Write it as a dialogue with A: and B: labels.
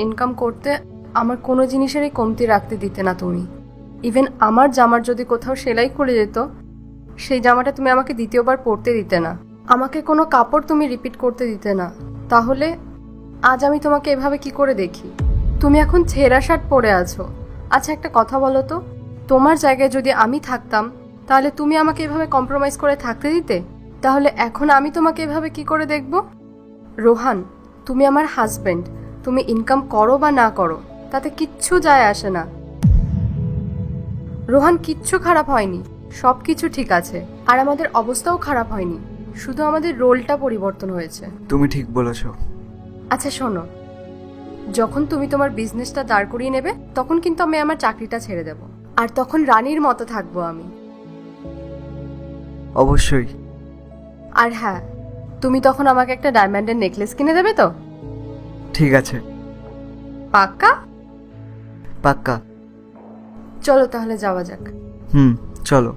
A: Income করতে আমার কোনো জিনিসেরই কমতি রাখতে দিতে না তুমি। ইভেন আমার জামার যদি কোথাও সেলাই খুলে যেত, সেই জামাটা তুমি আমাকে দ্বিতীয়বার পরতে দিতে না। আমাকে কোনো কাপড় তুমি রিপিট করতে দিতে না। তাহলে আজ আমি তোমাকে এভাবে কি করে দেখি? তুমি এখন ছেঁড়া শার্ট পরে আছো। আচ্ছা, একটা কথা বলো তো, তোমার জায়গায় যদি আমি থাকতাম, তাহলে তুমি আমাকে এভাবে কম্প্রোমাইজ করে থাকতে দিতে? তাহলে এখন আমি তোমাকে এভাবে কি করে দেখব? রোহান, তুমি আমার হাজবেন্ড। তুমি ইনকাম করো বা না করো তাতে কিচ্ছু যায় আসে না। রোহান, কিচ্ছু খারাপ হয়নি, সব কিছু ঠিক আছে। আর আমাদের অবস্থাও খারাপ হয়নি, শুধু আমাদের রোলটা পরিবর্তন হয়েছে।
B: তুমি ঠিক বলেছো।
A: আচ্ছা শোনো, যখন তুমি তোমার বিজনেসটা দাঁড় করিয়ে নেবে, তখন কিন্তু আমি আমার চাকরিটা ছেড়ে দেব, আর তখন রানীর মতো থাকবো আমি।
B: অবশ্যই।
A: আর হ্যাঁ, তুমি তখন আমাকে একটা ডায়মন্ডের নেকলেস কিনে দেবে তো?
B: ঠিক আছে।
A: পাক্কা?
B: পাক্কা।
A: চলো তাহলে যাওয়া যাক।
B: চলো।